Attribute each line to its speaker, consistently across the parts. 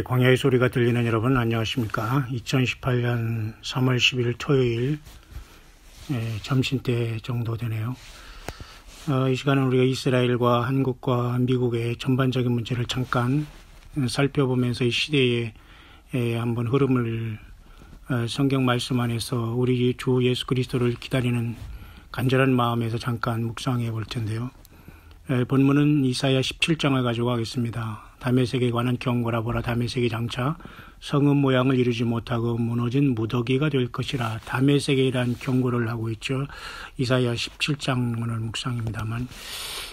Speaker 1: 광야의 소리가 들리는 여러분 안녕하십니까. 2018년 3월 10일 토요일 점심때 정도 되네요. 이 시간은 우리가 이스라엘과 한국과 미국의 전반적인 문제를 잠깐 살펴보면서 이 시대의 한번 흐름을 성경 말씀 안에서 우리 주 예수 그리스도를 기다리는 간절한 마음에서 잠깐 묵상해 볼 텐데요. 본문은 이사야 17장을 가지고 하겠습니다. 다메섹에 관한 경고라. 보라, 다메섹이 장차 성읍 모양을 이루지 못하고 무너진 무더기가 될 것이라. 다메섹에 대한 경고를 하고 있죠. 이사야 17장 오늘 묵상입니다만,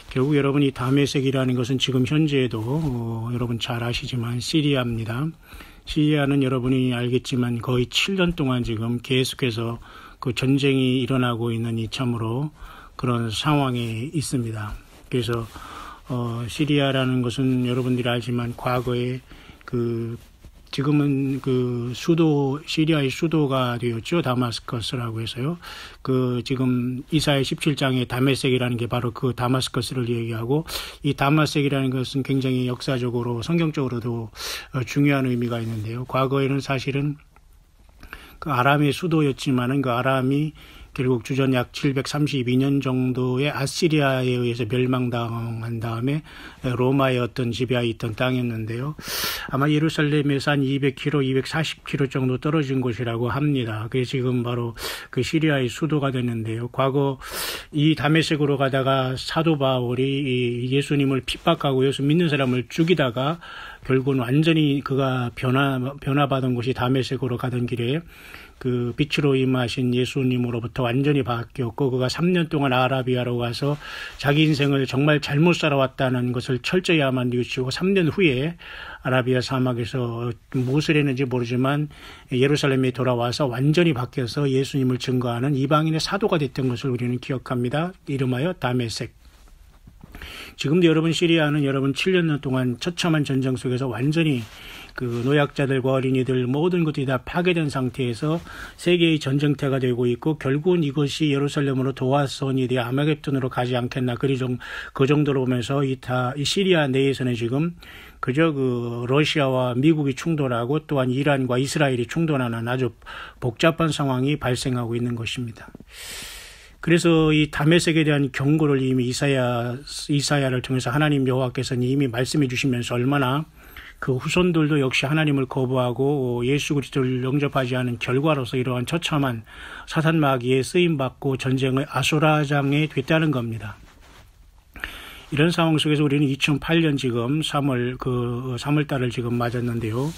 Speaker 1: 결국 여러분 이 다메섹이라는 것은 지금 현재에도 여러분 잘 아시지만 시리아입니다. 시리아는 여러분이 알겠지만 거의 7년 동안 지금 계속해서 그 전쟁이 일어나고 있는 이 참으로 그런 상황에 있습니다. 그래서 시리아라는 것은 여러분들이 알지만 과거에 지금은 시리아의 수도가 되었죠. 다마스커스라고 해서요. 지금 이사야 17장에 다메섹이라는 게 바로 그 다마스커스를 얘기하고, 이 다메섹이라는 것은 굉장히 역사적으로 성경적으로도 중요한 의미가 있는데요. 과거에는 사실은 그 아람의 수도였지만은 그 아람이 결국 주전 약 732년 정도의 아시리아에 의해서 멸망당한 다음에 로마의 어떤 지배하에 있던 땅이었는데요. 아마 예루살렘에서 한 200km, 240km 정도 떨어진 곳이라고 합니다. 그게 지금 바로 그 시리아의 수도가 됐는데요. 과거 이 다메섹으로 가다가 사도 바울이 예수님을 핍박하고 예수 믿는 사람을 죽이다가 결국은 완전히 그가 변화받은 곳이 다메섹으로 가던 길에 그 빛으로 임하신 예수님으로부터 완전히 바뀌었고, 그가 3년 동안 아라비아로 가서 자기 인생을 정말 잘못 살아왔다는 것을 철저히 아마 뉘우치고 3년 후에 아라비아 사막에서 무엇을 했는지 모르지만 예루살렘에 돌아와서 완전히 바뀌어서 예수님을 증거하는 이방인의 사도가 됐던 것을 우리는 기억합니다. 이름하여 다메섹. 지금도 여러분 시리아는 여러분 7년 동안 처참한 전쟁 속에서 완전히 그 노약자들과 어린이들 모든 것들이 다 파괴된 상태에서 세계의 전쟁터가 되고 있고, 결국은 이것이 예루살렘으로 도화선이 되어 아마겟돈으로 가지 않겠나. 그 정도로 보면서 이 시리아 내에서는 지금 그저 러시아와 미국이 충돌하고 또한 이란과 이스라엘이 충돌하는 아주 복잡한 상황이 발생하고 있는 것입니다. 그래서 이 다메섹에 대한 경고를 이미 이사야를 통해서 하나님 여호와께서는 이미 말씀해 주시면서 얼마나 그 후손들도 역시 하나님을 거부하고 예수 그리스도를 영접하지 않은 결과로서 이러한 처참한 사탄 마귀에 쓰임받고 전쟁의 아수라장에 됐다는 겁니다. 이런 상황 속에서 우리는 2008년 지금 3월 달을 지금 맞았는데요.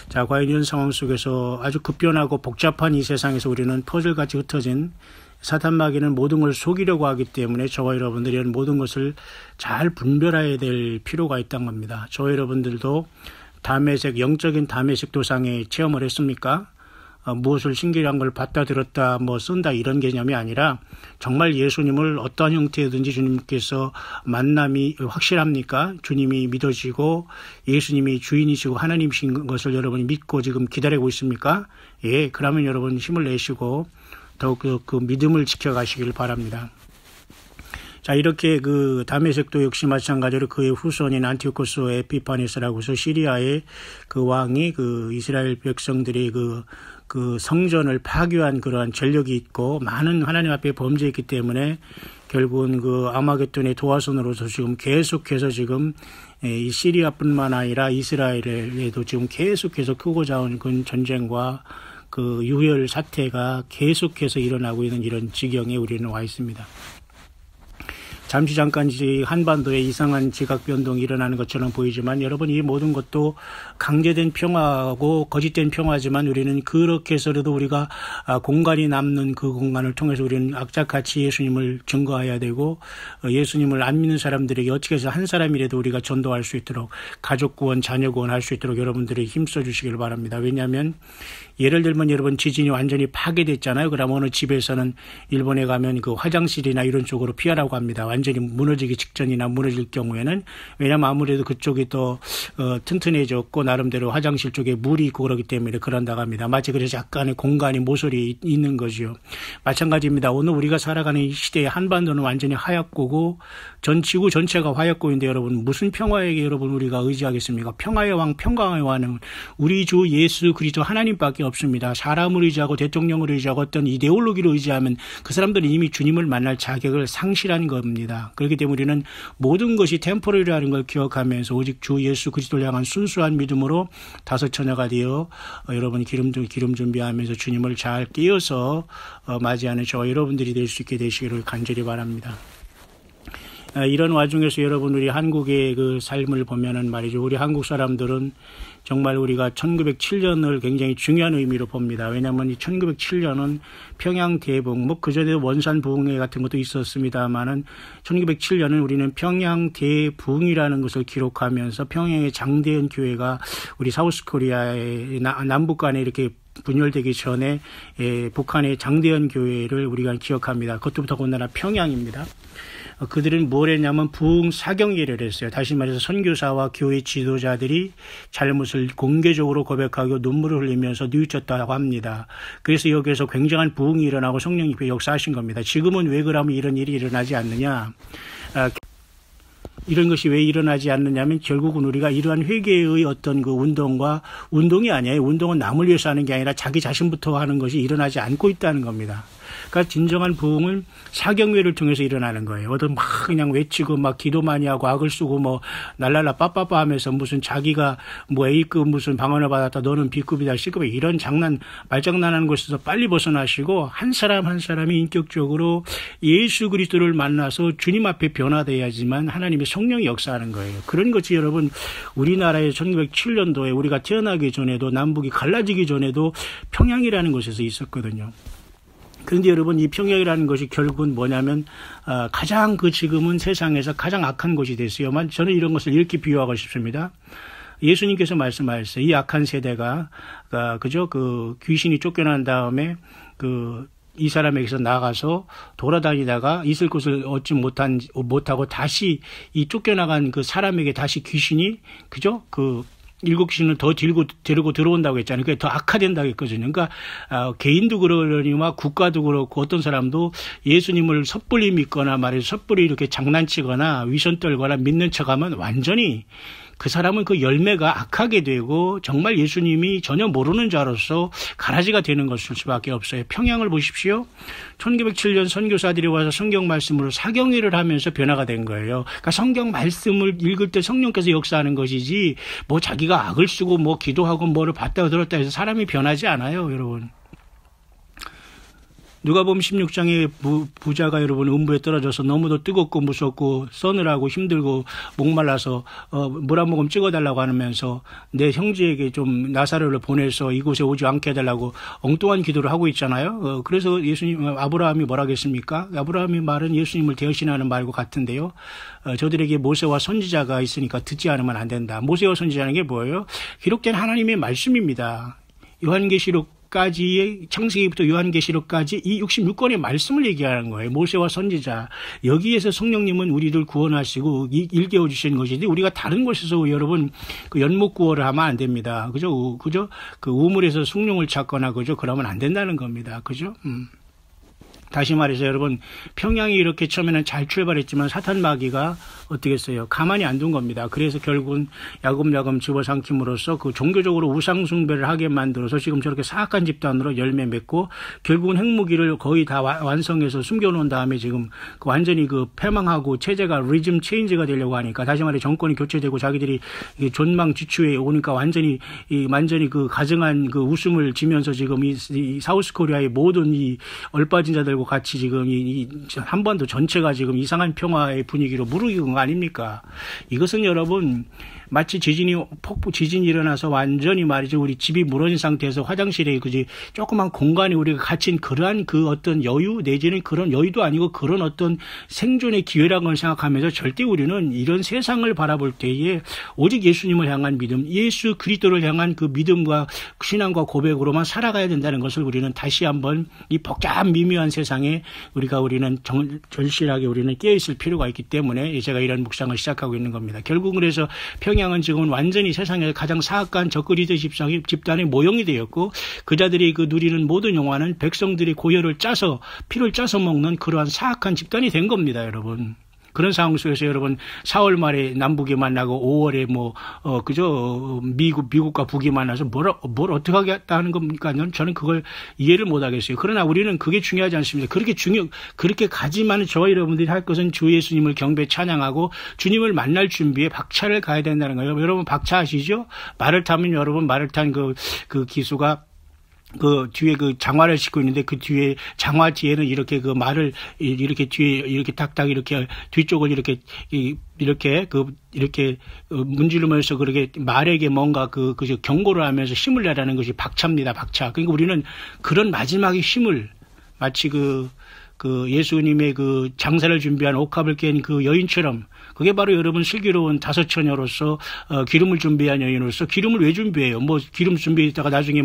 Speaker 1: 자, 과연 이런 상황 속에서 아주 급변하고 복잡한 이 세상에서 우리는 퍼즐같이 흩어진 사탄 마귀는 모든 걸 속이려고 하기 때문에 저와 여러분들이 이런 모든 것을 잘 분별해야 될 필요가 있다는 겁니다. 저와 여러분들도 다메섹, 영적인 다메섹 도상에 체험을 했습니까? 무엇을 신기한 걸 봤다 들었다 쓴다 이런 개념이 아니라 정말 예수님을 어떠한 형태든지 주님께서 만남이 확실합니까? 주님이 믿어지고 예수님이 주인이시고 하나님이신 것을 여러분이 믿고 지금 기다리고 있습니까? 예, 그러면 여러분 힘을 내시고 더욱 그 믿음을 지켜가시길 바랍니다. 자, 이렇게 다메섹도 역시 마찬가지로 그의 후손인 안티오코스 에피파네스라고 해서 시리아의 그 왕이 이스라엘 백성들이 그 성전을 파괴한 그러한 전력이 있고 많은 하나님 앞에 범죄했기 때문에 결국은 아마겟돈의 도화선으로서 지금 계속해서 지금 이 시리아뿐만 아니라 이스라엘에도 지금 계속해서 크고 작은 그 전쟁과 유혈 사태가 계속해서 일어나고 있는 이런 지경에 우리는 와 있습니다. 잠시 잠깐 한반도에 이상한 지각 변동이 일어나는 것처럼 보이지만 여러분 이 모든 것도 강제된 평화하고 거짓된 평화지만 우리는 그렇게 해서라도 우리가 공간이 남는 그 공간을 통해서 우리는 악착같이 예수님을 증거해야 되고 예수님을 안 믿는 사람들에게 어떻게 해서 한 사람이라도 우리가 전도할 수 있도록 가족 구원, 자녀 구원할 수 있도록 여러분들이 힘써 주시길 바랍니다. 왜냐하면 예를 들면 여러분 지진이 완전히 파괴됐잖아요. 그럼 어느 집에서는 일본에 가면 그 화장실이나 이런 쪽으로 피하라고 합니다. 완전히 무너지기 직전이나 무너질 경우에는, 왜냐하면 아무래도 그쪽이 더 튼튼해졌고 나름대로 화장실 쪽에 물이 있고 그러기 때문에 그런다고 합니다. 마치 그래서 약간의 공간이 모서리 있는 거죠. 마찬가지입니다. 오늘 우리가 살아가는 이 시대에 한반도는 완전히 하얗고고 전 지구 전체가 하얗고인데 여러분, 무슨 평화에게 여러분 우리가 의지하겠습니까? 평화의 왕, 평강의 왕은 우리 주 예수 그리스도 하나님밖에 없습니다. 사람을 의지하고 대통령을 의지하고 어떤 이데올로기를 의지하면 그 사람들은 이미 주님을 만날 자격을 상실한 겁니다. 그렇기 때문에 우리는 모든 것이 템포럴이라는 걸 기억하면서 오직 주 예수 그리스도를 향한 순수한 믿음으로 다섯 처녀가 되어 여러분 기름 준비하면서 주님을 잘 깨어서 맞이하는 저와 여러분들이 될 수 있게 되시기를 간절히 바랍니다. 이런 와중에서 여러분, 우리 한국의 그 삶을 보면은 말이죠. 우리 한국 사람들은 정말 우리가 1907년을 굉장히 중요한 의미로 봅니다. 왜냐하면 이 1907년은 평양 대붕, 뭐 그전에 원산 부흥회 같은 것도 있었습니다만은 1907년은 우리는 평양 대붕이라는 것을 기록하면서 평양의 장대현 교회가 우리 사우스 코리아의 남북 간에 이렇게 분열되기 전에 북한의 장대현 교회를 우리가 기억합니다. 그것도 더군다나 평양입니다. 그들은 뭘 했냐면 부흥 사경예를 했어요. 다시 말해서 선교사와 교회 지도자들이 잘못을 공개적으로 고백하고 눈물을 흘리면서 뉘우쳤다고 합니다. 그래서 여기에서 굉장한 부흥이 일어나고 성령이 역사하신 겁니다. 지금은 왜 그러면 이런 일이 일어나지 않느냐? 이런 것이 왜 일어나지 않느냐면 결국은 우리가 이러한 회개의 어떤 그 운동이 아니에요. 운동은 남을 위해서 하는 게 아니라 자기 자신부터 하는 것이 일어나지 않고 있다는 겁니다. 그러니까 진정한 부흥은 사경회를 통해서 일어나는 거예요. 어떤 막 그냥 외치고 막 기도 많이 하고 악을 쓰고 뭐 날랄라 빠빠빠 하면서 무슨 자기가 뭐 A급 무슨 방언을 받았다, 너는 B급이다, C급이다, 이런 말장난하는 것에서 빨리 벗어나시고 한 사람 한 사람이 인격적으로 예수 그리스도를 만나서 주님 앞에 변화돼야지만 하나님의 성령이 역사하는 거예요. 그런 것이 여러분, 우리나라의 1907년도에 우리가 태어나기 전에도 남북이 갈라지기 전에도 평양이라는 곳에서 있었거든요. 그런데 여러분, 이 평양이라는 것이 결국은 뭐냐면 가장 지금은 세상에서 가장 악한 곳이 됐어요. 저는 이런 것을 이렇게 비유하고 싶습니다. 예수님께서 말씀하셨어요. 이 악한 세대가 그 귀신이 쫓겨난 다음에 이 사람에게서 나가서 돌아다니다가 있을 곳을 얻지 못하고 다시 이 쫓겨나간 그 사람에게 다시 귀신이 일곱 귀신을 더 데리고 들어온다고 했잖아요. 그게 더 악화된다고 했거든요. 그러니까 개인도 그러니와 국가도 그렇고 어떤 사람도 예수님을 섣불리 믿거나 말해서 섣불리 이렇게 장난치거나 위선 떨거나 믿는 척하면 완전히 그 사람은 그 열매가 악하게 되고 정말 예수님이 전혀 모르는 자로서 가라지가 되는 것일 수밖에 없어요. 평양을 보십시오. 1907년 선교사들이 와서 성경 말씀으로 사경회를 하면서 변화가 된 거예요. 그러니까 성경 말씀을 읽을 때 성령께서 역사하는 것이지 뭐 자기가 악을 쓰고 뭐 기도하고 뭐를 봤다 들었다 해서 사람이 변하지 않아요, 여러분. 누가복음 16장에 부자가 여러분 음부에 떨어져서 너무도 뜨겁고 무섭고 서늘하고 힘들고 목말라서 물 한 모금 찍어달라고 하면서 내 형제에게 좀 나사로를 보내서 이곳에 오지 않게 해달라고 엉뚱한 기도를 하고 있잖아요. 그래서 아브라함이 뭐라 했습니까? 아브라함이 말은 예수님을 대신하는 말과 같은데요. 저들에게 모세와 선지자가 있으니까 듣지 않으면 안 된다. 모세와 선지자는 게 뭐예요? 기록된 하나님의 말씀입니다. 창세기부터 요한계시록까지 이 66권의 말씀을 얘기하는 거예요. 모세와 선지자. 여기에서 성령님은 우리들 구원하시고 일깨워 주시는 것인데 우리가 다른 곳에서 여러분 연못 구호를 하면 안 됩니다. 그죠? 그 우물에서 숭늉을 찾거나 그러면 안 된다는 겁니다. 그죠? 다시 말해서 여러분, 평양이 이렇게 처음에는 잘 출발했지만 사탄 마귀가 어떻게 했어요? 가만히 안 둔 겁니다. 그래서 결국은 야금야금 집어삼킴으로써 그 종교적으로 우상숭배를 하게 만들어서 지금 저렇게 사악한 집단으로 열매 맺고 결국은 핵무기를 거의 다 완성해서 숨겨놓은 다음에 지금 완전히 패망하고 체제가 리즘 체인지가 되려고 하니까, 다시 말해 정권이 교체되고 자기들이 존망지추에 오니까 완전히 그 가증한 그 웃음을 지면서 지금 이 사우스 코리아의 모든 이 얼빠진 자들과 같이 지금 이 한반도 전체가 지금 이상한 평화의 분위기로 무르익은 거 아닙니까? 이것은 여러분 마치 지진이 일어나서 완전히 말이죠. 우리 집이 무너진 상태에서 화장실에 그지 조그만 공간에 우리가 갇힌 그러한 그 어떤 여유 내지는 그런 여유도 아니고 그런 어떤 생존의 기회라는 걸 생각하면서 절대 우리는 이런 세상을 바라볼 때에 오직 예수님을 향한 믿음, 예수 그리스도를 향한 그 믿음과 신앙과 고백으로만 살아가야 된다는 것을 우리는 다시 한번 이 복잡한 미묘한 세상에 우리는 절실하게 우리는 깨어있을 필요가 있기 때문에 제가 이런 묵상을 시작하고 있는 겁니다. 결국 그래서 평양은 지금 완전히 세상에서 가장 사악한 적그리스도 집단의 모형이 되었고 그 자들이 그 누리는 모든 영화는 백성들이 고혈을 짜서 피를 짜서 먹는 그러한 사악한 집단이 된 겁니다, 여러분. 그런 상황 속에서 여러분 4월 말에 남북이 만나고 5월에 미국과 북이 만나서 뭘 어떻게 하겠다는 겁니까? 저는 그걸 이해를 못 하겠어요. 그러나 우리는 그게 중요하지 않습니다. 그렇게 가지만 저와 여러분들이 할 것은 주 예수님을 경배 찬양하고 주님을 만날 준비에 박차를 가야 된다는 거예요. 여러분 박차 아시죠? 말을 타면 여러분 말을 탄 그 기수가 그 뒤에 그 장화를 싣고 있는데 그 뒤에 장화 뒤에는 이렇게 그 말을 이렇게 뒤에 이렇게 딱딱 이렇게 뒤쪽을 이렇게 문지르면서 그렇게 말에게 뭔가 그 경고를 하면서 힘을 내라는 것이 박차입니다. 박차. 그러니까 우리는 그런 마지막의 힘을 마치 그 예수님의 그 장사를 준비한 옥합을 깬 그 여인처럼 그게 바로 여러분 슬기로운 다섯 처녀로서 기름을 준비한 여인으로서 기름을 왜 준비해요? 기름 준비했다가 나중에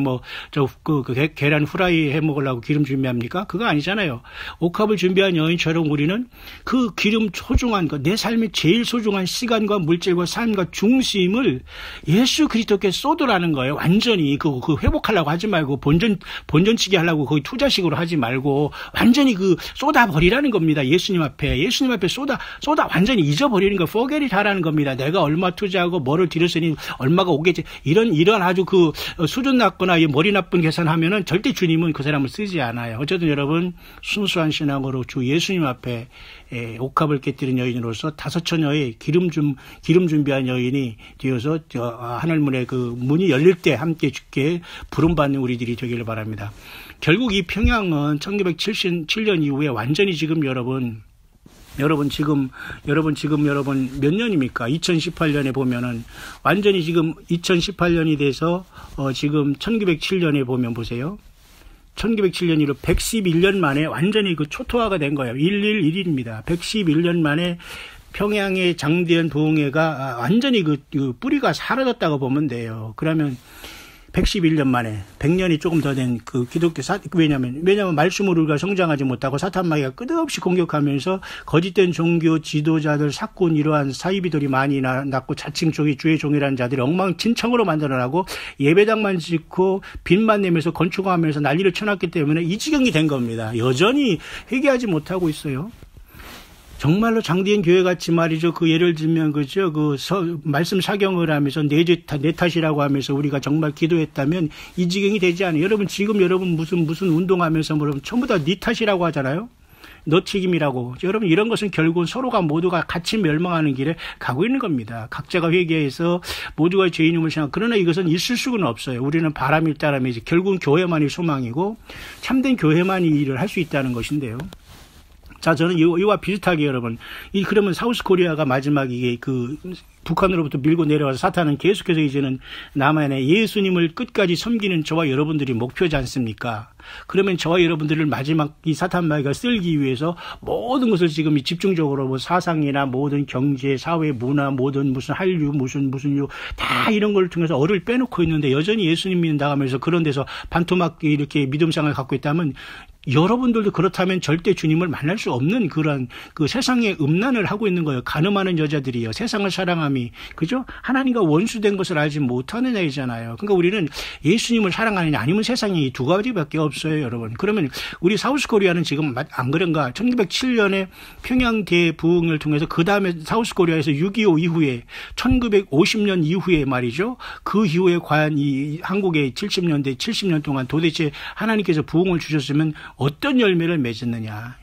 Speaker 1: 계란 후라이 해 먹으려고 기름 준비합니까? 그거 아니잖아요. 옥합을 준비한 여인처럼 우리는 그 기름 소중한 내 삶의 제일 소중한 시간과 물질과 삶과 중심을 예수 그리스도께 쏟으라는 거예요. 완전히 그 회복하려고 하지 말고 본전치기 하려고 거기 투자식으로 하지 말고 완전히 쏟아버리라는 겁니다. 예수님 앞에 쏟아 완전히 잊어버리는 거, forget이 하라는 겁니다. 내가 얼마 투자하고 뭐를 들였으니 얼마가 오겠지. 이런 아주 수준 낮거나 머리 나쁜 계산하면은 절대 주님은 그 사람을 쓰지 않아요. 어쨌든 여러분, 순수한 신앙으로 주 예수님 앞에 옥합을 깨뜨린 여인으로서 다섯 처녀의 기름 준비한 여인이 되어서 하늘문의 그 문이 열릴 때 함께 주께 부름받는 우리들이 되기를 바랍니다. 결국 이 평양은 1977년 이후에 완전히 지금 여러분 지금 몇 년입니까? 2018년에 보면은 완전히 지금 2018년이 돼서 지금 1907년에 보면 보세요. 1907년 이후 111년 만에 완전히 초토화가 된 거예요. 111입니다. 111년 만에 평양의 장대현 부흥회가 완전히 뿌리가 사라졌다고 보면 돼요. 그러면 111년 만에 100년이 조금 더 된 기독교 왜냐면 말씀으로 우리가 성장하지 못하고 사탄마귀가 끝없이 공격하면서 거짓된 종교 지도자들 사건 이러한 사이비들이 많이 났고 자칭 주의 종이라는 자들이 엉망진창으로 만들어나고 예배당만 짓고 빚만 내면서 건축하면서 난리를 쳐놨기 때문에 이 지경이 된 겁니다. 여전히 회개하지 못하고 있어요. 정말로 장대현 교회같이 말이죠. 예를 들면 말씀 사경을 하면서 내 탓이라고 하면서 우리가 정말 기도했다면 이 지경이 되지 않아요. 여러분 무슨 운동하면서 전부 다 네 탓이라고 하잖아요. 너 책임이라고. 여러분 이런 것은 결국은 서로가 모두가 같이 멸망하는 길에 가고 있는 겁니다. 각자가 회개해서 모두가 죄인임을 생각. 그러나 이것은 있을 수는 없어요. 우리는 바람일 따라면 결국은 교회만이 소망이고 참된 교회만이 일을 할 수 있다는 것인데요. 자, 저는 이와 비슷하게 여러분, 그러면 사우스 코리아가 마지막 북한으로부터 밀고 내려와서 사탄은 계속해서 이제는 남한에 예수님을 끝까지 섬기는 저와 여러분들이 목표지 않습니까? 그러면 저와 여러분들을 마지막 이 사탄마귀가 쓸기 위해서 모든 것을 지금 집중적으로 사상이나 모든 경제, 사회, 문화, 모든 무슨 한류, 무슨 유, 다 이런 걸 통해서 어를 빼놓고 있는데 여전히 예수님 믿는다 하면서 그런 데서 반토막 이렇게 믿음상을 갖고 있다면 여러분들도 그렇다면 절대 주님을 만날 수 없는 그런 세상의 음란을 하고 있는 거예요. 가늠하는 여자들이요. 세상을 사랑함이, 그죠? 하나님과 원수된 것을 알지 못하느냐 이잖아요. 그러니까 우리는 예수님을 사랑하느냐 아니면 세상에 이 두 가지밖에 없어요, 여러분. 그러면 우리 사우스 코리아는 지금 안 그런가? 1907년에 평양 대부흥을 통해서 그 다음에 사우스 코리아에서 6.25 이후에 1950년 이후에 말이죠. 그 이후에 과연 이 한국의 70년 동안 도대체 하나님께서 부흥을 주셨으면 어떤 열매를 맺었느냐.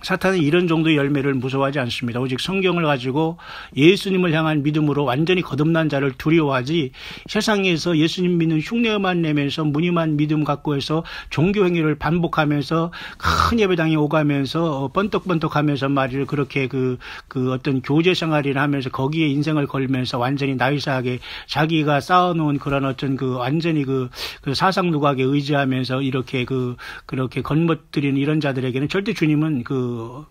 Speaker 1: 사탄은 이런 정도의 열매를 무서워하지 않습니다. 오직 성경을 가지고 예수님을 향한 믿음으로 완전히 거듭난 자를 두려워하지, 세상에서 예수님 믿는 흉내만 내면서 무늬만 믿음 갖고 해서 종교 행위를 반복하면서 큰 예배당에 오가면서 번떡번떡하면서 말이죠. 그렇게 그 어떤 교제 생활이나 하면서 거기에 인생을 걸면서 완전히 나이스하게 자기가 쌓아놓은 그런 어떤 완전히 그 사상 누각에 의지하면서 이렇게 그렇게 건멋들이는 이런 자들에게는 절대 주님은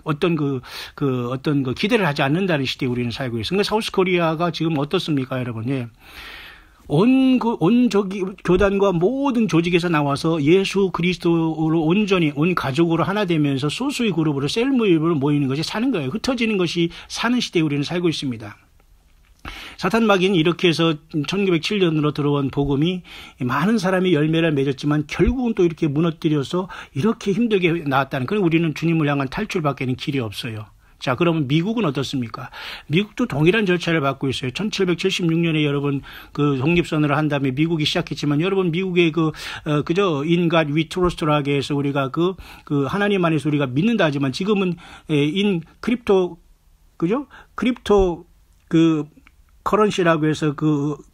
Speaker 1: 어떤 기대를 하지 않는다는 시대에 우리는 살고 있습니다. 사우스 코리아가 지금 어떻습니까, 여러분? 예. 온 교단과 모든 조직에서 나와서 예수 그리스도로 온전히 온 가족으로 하나 되면서 소수의 그룹으로 셀 모임으로 모이는 것이 사는 거예요. 흩어지는 것이 사는 시대에 우리는 살고 있습니다. 사탄 마귀는 이렇게 해서 1907년으로 들어온 복음이 많은 사람이 열매를 맺었지만 결국은 또 이렇게 무너뜨려서 이렇게 힘들게 나왔다는, 그럼 우리는 주님을 향한 탈출밖에는 길이 없어요. 자, 그러면 미국은 어떻습니까? 미국도 동일한 절차를 밟고 있어요. 1776년에 여러분 독립선언을 한 다음에 미국이 시작했지만, 여러분 미국의 그저 인간 위트로스트라게 해서 우리가 하나님 안에서 우리가 믿는다 하지만 지금은 크립토 커런시라고 해서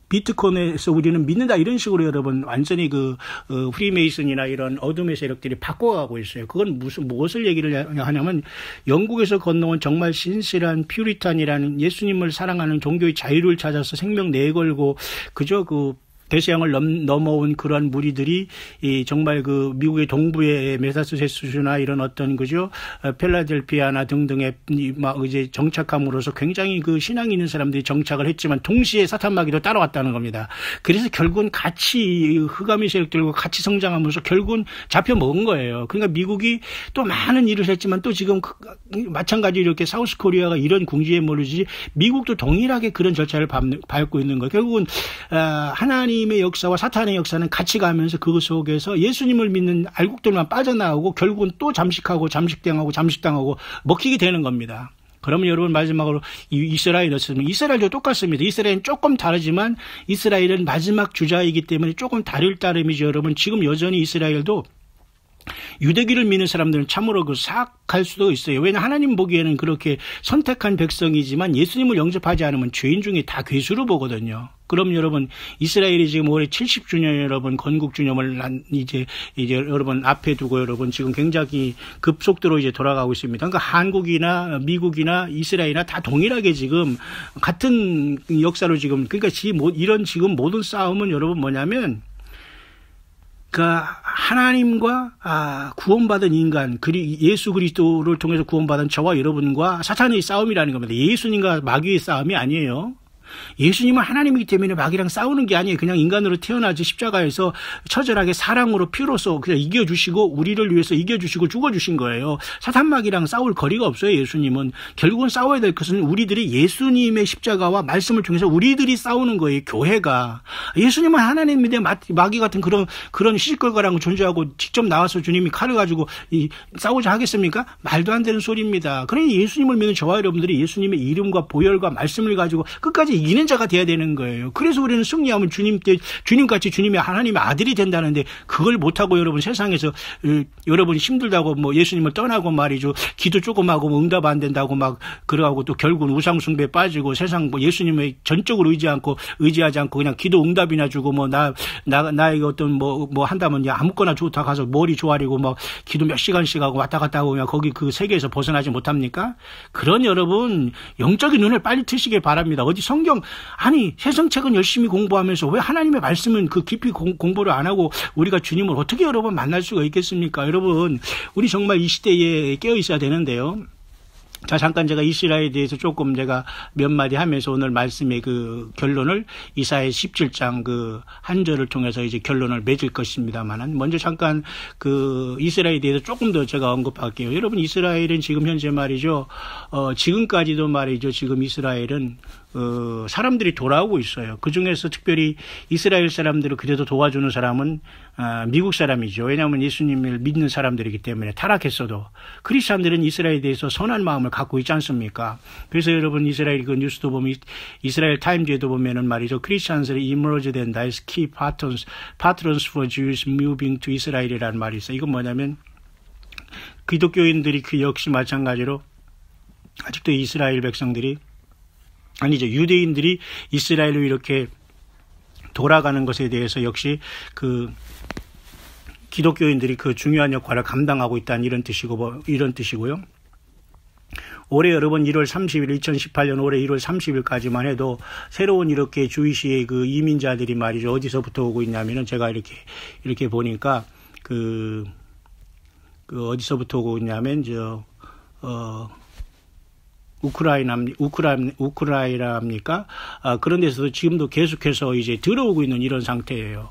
Speaker 1: 비트코인에서 우리는 믿는다 이런 식으로 여러분 완전히 프리메이슨이나 이런 어둠의 세력들이 바꿔가고 있어요. 그건 무엇을 얘기를 하냐면 영국에서 건너온 정말 신실한 퓨리탄이라는 예수님을 사랑하는 종교의 자유를 찾아서 생명 내걸고 그저 대서양을 넘어온 그러한 무리들이 정말 미국의 동부의 메사추세츠주나 이런 어떤 필라델피아나 등등의 이제 정착함으로써 굉장히 신앙이 있는 사람들이 정착을 했지만 동시에 사탄 마귀도 따라왔다는 겁니다. 그래서 결국은 같이 흑암의 세력들과 같이 성장하면서 결국은 잡혀 먹은 거예요. 그러니까 미국이 또 많은 일을 했지만 또 지금 마찬가지로 이렇게 사우스 코리아가 이런 궁지에 몰리지 미국도 동일하게 그런 절차를 밟고 있는 거예요. 결국은 하나님의 역사와 사탄의 역사는 같이 가면서 그 속에서 예수님을 믿는 알곡들만 빠져나오고 결국은 또 잠식당하고 먹히게 되는 겁니다. 그러면 여러분 마지막으로 이스라엘도 똑같습니다. 이스라엘은 조금 다르지만 이스라엘은 마지막 주자이기 때문에 조금 다를 따름이죠. 여러분 지금 여전히 이스라엘도 유대교를 믿는 사람들은 참으로 사악할 수도 있어요. 왜냐하면 하나님 보기에는 그렇게 선택한 백성이지만 예수님을 영접하지 않으면 죄인 중에 다 괴수로 보거든요. 그럼 여러분 이스라엘이 지금 올해 70주년 여러분 건국 주념을 이제 여러분 앞에 두고 여러분 지금 굉장히 급속도로 이제 돌아가고 있습니다. 그러니까 한국이나 미국이나 이스라엘이나 다 동일하게 지금 같은 역사로 지금 그러니까 이런 지금 모든 싸움은 여러분 뭐냐면 하나님과 구원받은 인간, 예수 그리스도를 통해서 구원받은 저와 여러분과 사탄의 싸움이라는 겁니다. 예수님과 마귀의 싸움이 아니에요. 예수님은 하나님이기 때문에 마귀랑 싸우는 게 아니에요. 그냥 인간으로 태어나지 십자가에서 처절하게 사랑으로 피로써 그냥 이겨주시고 우리를 위해서 이겨주시고 죽어주신 거예요. 사탄 마귀랑 싸울 거리가 없어요. 예수님은 결국은 싸워야 될 것은 우리들이 예수님의 십자가와 말씀을 통해서 우리들이 싸우는 거예요. 교회가. 예수님은 하나님인데 마귀 같은 그런 시시껄껄한 존재하고 직접 나와서 주님이 칼을 가지고 싸우자 하겠습니까? 말도 안 되는 소리입니다. 그러니 예수님을 믿는 저와 여러분들이 예수님의 이름과 보혈과 말씀을 가지고 끝까지 이기는 자가 돼야 되는 거예요. 그래서 우리는 승리하면 주님같이 주님의 하나님의 아들이 된다는데 그걸 못하고 여러분 세상에서 여러분이 힘들다고 예수님을 떠나고 말이죠. 기도 조금 하고 응답 안 된다고 그러고 또 결국은 우상숭배에 빠지고 세상 예수님의 전적으로 의지하지 않고 그냥 기도 응답이나 주고 나에게 어떤 한다면 아무거나 다 가서 머리 조아리고 기도 몇 시간씩 하고 왔다 갔다 하고 그냥 거기 그 세계에서 벗어나지 못합니까? 그런 여러분 영적인 눈을 빨리 트시길 바랍니다. 어디 세상책은 열심히 공부하면서 왜 하나님의 말씀은 깊이 공부를 안 하고 우리가 주님을 어떻게 여러분 만날 수가 있겠습니까? 여러분 우리 정말 이 시대에 깨어 있어야 되는데요. 자, 잠깐 제가 이스라엘에 대해서 조금 제가 몇 마디 하면서 오늘 말씀의 결론을 이사야 17장 한 절을 통해서 이제 결론을 맺을 것입니다만은 먼저 잠깐 이스라엘에 대해서 조금 더 제가 언급할게요. 여러분 이스라엘은 지금 현재 말이죠. 지금까지도 말이죠. 지금 이스라엘은 사람들이 돌아오고 있어요. 그 중에서 특별히 이스라엘 사람들을 그래도 도와주는 사람은 미국 사람이죠. 왜냐하면 예수님을 믿는 사람들이기 때문에 타락했어도 크리스찬들은 이스라엘에 대해서 선한 마음을 갖고 있지 않습니까? 그래서 여러분 이스라엘 뉴스도 보면 이스라엘 타임즈에도 보면은 말이죠. 크리스찬들이 emerge 된다. as key patrons for Jews moving to Israel이라는 말이 있어요. 이건 뭐냐면 기독교인들이 그 역시 마찬가지로 아직도 이스라엘 백성들이 아니죠. 유대인들이 이스라엘로 이렇게 돌아가는 것에 대해서 역시 그 기독교인들이 그 중요한 역할을 감당하고 있다는 이런 뜻이고요. 올해 여러분 1월 30일 2018년 올해 1월 30일까지만 해도 새로운 이렇게 주이시의 그 이민자들이 말이죠. 어디서부터 오고 있냐면은 제가 이렇게 보니까 그 어디서부터 오고 있냐면 우크라이나입니까? 그런 데서도 지금도 계속해서 이제 들어오고 있는 이런 상태예요.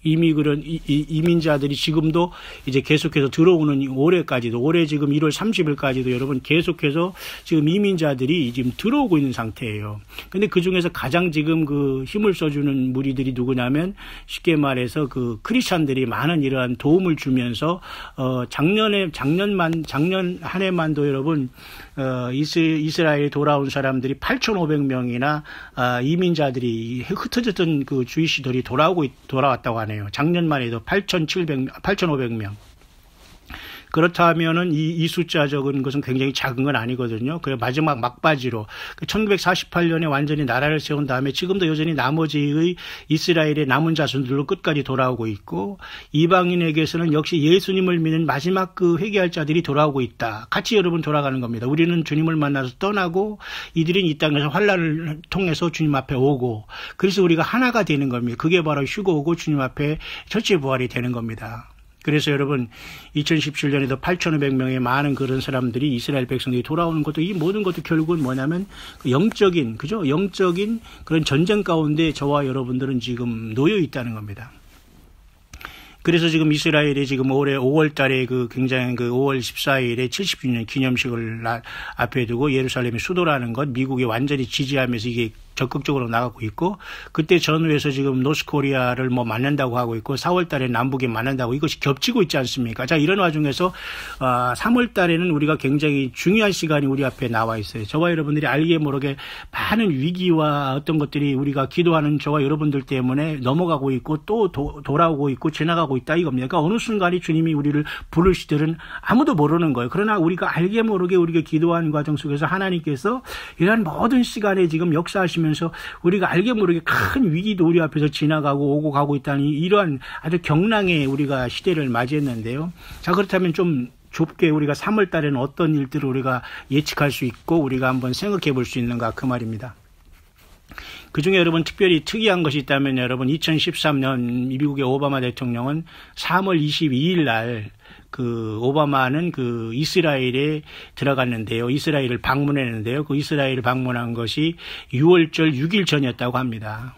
Speaker 1: 이민자들이 지금도 이제 계속해서 들어오는 올해 지금 1월 30일까지도 여러분 계속해서 지금 이민자들이 지금 들어오고 있는 상태예요. 근데 그 중에서 가장 지금 그 힘을 써주는 무리들이 누구냐면 쉽게 말해서 그 크리스찬들이 많은 이러한 도움을 주면서 작년 한 해만도 여러분 이스라엘에 돌아온 사람들이 8,500명이나 이민자들이 흩어졌던 그 주이시들이 돌아왔다고 하네요. 작년만 해도 8,500명. 그렇다면은 이 숫자 적은 것은 굉장히 작은 건 아니거든요. 그래 마지막 막바지로 1948년에 완전히 나라를 세운 다음에 지금도 여전히 나머지의 이스라엘의 남은 자손들로 끝까지 돌아오고 있고 이방인에게서는 역시 예수님을 믿는 마지막 그 회개할 자들이 돌아오고 있다. 같이 여러분 돌아가는 겁니다. 우리는 주님을 만나서 떠나고 이들은 이 땅에서 환난을 통해서 주님 앞에 오고 그래서 우리가 하나가 되는 겁니다. 그게 바로 휴거 오고 주님 앞에 첫째 부활이 되는 겁니다. 그래서 여러분 2017년에도 8,500명의 많은 그런 사람들이 이스라엘 백성들이 돌아오는 것도 이 모든 것도 결국은 뭐냐면 영적인 그런 전쟁 가운데 저와 여러분들은 지금 놓여 있다는 겁니다. 그래서 지금 이스라엘이 지금 올해 5월 달에 그 굉장히 그 5월 14일에 70주년 기념식을 앞에 두고 예루살렘이 수도라는 것 미국이 완전히 지지하면서 이게 적극적으로 나가고 있고 그때 전후에서 지금 노스코리아를 만난다고 하고 있고 4월 달에 남북이 만난다고 이것이 겹치고 있지 않습니까? 자, 이런 와중에서 3월 달에는 우리가 굉장히 중요한 시간이 우리 앞에 나와 있어요. 저와 여러분들이 알게 모르게 많은 위기와 어떤 것들이 우리가 기도하는 저와 여러분들 때문에 넘어가고 있고 또 돌아오고 있고 지나가고 있다 이겁니다. 그러니까 어느 순간이 주님이 우리를 부르시들은 아무도 모르는 거예요. 그러나 우리가 알게 모르게 우리가 기도하는 과정 속에서 하나님께서 이런 모든 시간에 지금 역사하시면서 우리가 알게 모르게 큰 위기도 우리 앞에서 지나가고 오고 가고 있다는 이러한 아주 경랑의 우리가 시대를 맞이했는데요. 자, 그렇다면 좀 좁게 우리가 3월 달에는 어떤 일들을 우리가 예측할 수 있고 우리가 한번 생각해 볼 수 있는가 그 말입니다. 그중에 여러분 특별히 특이한 것이 있다면 여러분 2013년 미국의 오바마 대통령은 3월 22일 날 그 오바마는 그 이스라엘에 들어갔는데요. 이스라엘을 방문했는데요. 그 이스라엘을 방문한 것이 6월절 6일 전이었다고 합니다.